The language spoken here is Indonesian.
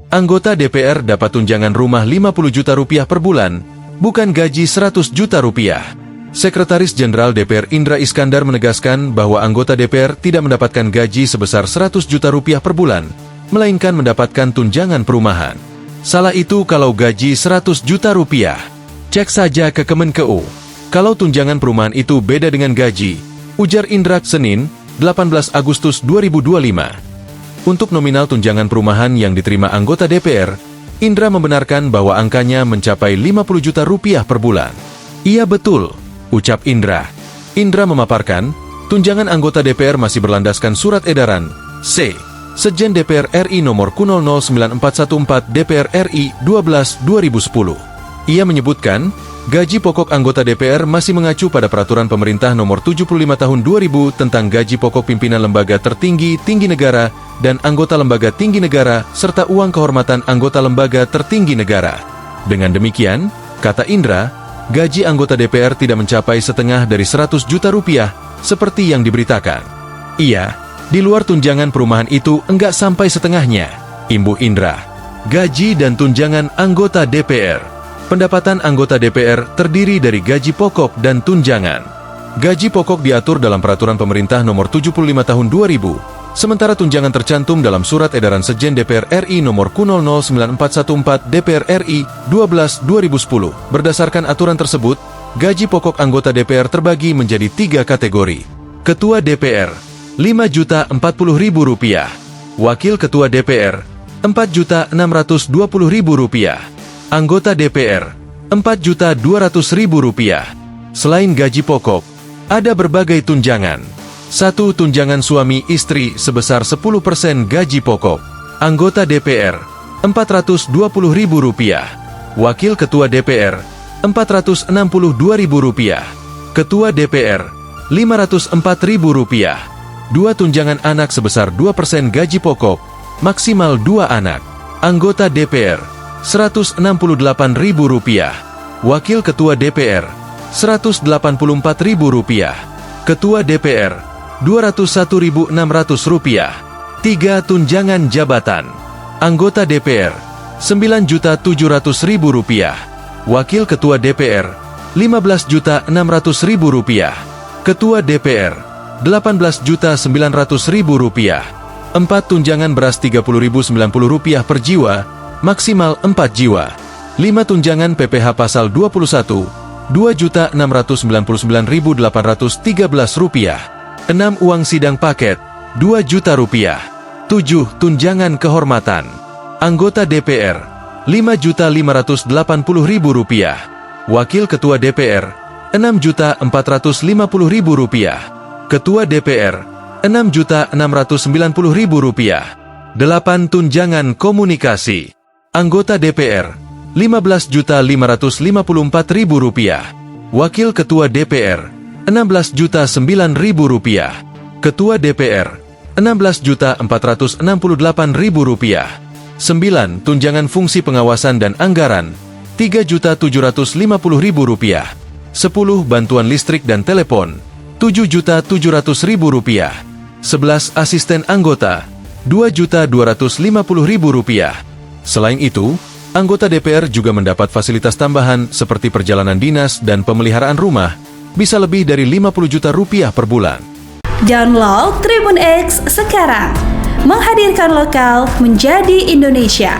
Anggota DPR dapat tunjangan rumah 50 juta rupiah per bulan, bukan gaji 100 juta rupiah. Sekretaris Jenderal DPR Indra Iskandar menegaskan bahwa anggota DPR tidak mendapatkan gaji sebesar 100 juta rupiah per bulan, melainkan mendapatkan tunjangan perumahan. Salah itu kalau gaji 100 juta rupiah. Cek saja ke Kemenkeu. Kalau tunjangan perumahan itu beda dengan gaji, ujar Indra Senin, 18 Agustus 2025. Untuk nominal tunjangan perumahan yang diterima anggota DPR, Indra membenarkan bahwa angkanya mencapai 50 juta rupiah per bulan. Iya betul, ucap Indra. Indra memaparkan, tunjangan anggota DPR masih berlandaskan surat edaran C. Sekjen DPR RI nomor 009414 DPR RI 12/2010. Ia menyebutkan, gaji pokok anggota DPR masih mengacu pada Peraturan Pemerintah Nomor 75 Tahun 2000 tentang gaji pokok pimpinan lembaga tertinggi tinggi negara dan anggota lembaga tinggi negara serta uang kehormatan anggota lembaga tertinggi negara. Dengan demikian, kata Indra, gaji anggota DPR tidak mencapai setengah dari 100 juta rupiah seperti yang diberitakan. Iya, di luar tunjangan perumahan itu enggak sampai setengahnya, imbuh Indra. Gaji dan tunjangan anggota DPR. Pendapatan anggota DPR terdiri dari gaji pokok dan tunjangan. Gaji pokok diatur dalam Peraturan Pemerintah Nomor 75 Tahun 2000, sementara tunjangan tercantum dalam Surat Edaran Sekjen DPR RI Nomor 009414 DPR RI 12/2010. Berdasarkan aturan tersebut, gaji pokok anggota DPR terbagi menjadi 3 kategori. Ketua DPR, Rp5.040.000. Wakil Ketua DPR, Rp4.620.000. Anggota DPR, Rp4.200.000. Selain gaji pokok, ada berbagai tunjangan. 1. Tunjangan suami istri sebesar 10% gaji pokok. Anggota DPR, Rp420.000. Wakil Ketua DPR, Rp462.000. Ketua DPR, Rp504.000. 2. Tunjangan anak sebesar 2% gaji pokok, maksimal 2 anak. Anggota DPR, Rp168.000. Wakil Ketua DPR, Rp184.000. Ketua DPR, Rp201.600. 3. Tunjangan jabatan. Anggota DPR, Rp9.700.000. Wakil Ketua DPR, Rp15.600.000. Ketua DPR, Rp18.900.000. 4. Tunjangan beras Rp30.090 per jiwa, maksimal 4 jiwa. 5. Tunjangan PPh pasal 21, Rp2.699.813. 6. Uang sidang paket, Rp2 juta. 7. Tunjangan kehormatan. Anggota DPR, Rp5.580.000. Wakil Ketua DPR, Rp6.450.000. Ketua DPR, Rp6.690.000. 8. Tunjangan komunikasi. Anggota DPR, Rp15.554.000. Wakil Ketua DPR, Rp16.009.000. Ketua DPR, Rp16.468.000. 9. Tunjangan fungsi pengawasan dan anggaran, Rp3.750.000. 10. Bantuan listrik dan telepon, Rp7.700.000. 11. Asisten anggota, Rp2.250.000. Selain itu, anggota DPR juga mendapat fasilitas tambahan seperti perjalanan dinas dan pemeliharaan rumah, bisa lebih dari 50 juta rupiah per bulan. Download Tribun X sekarang, menghadirkan lokal menjadi Indonesia.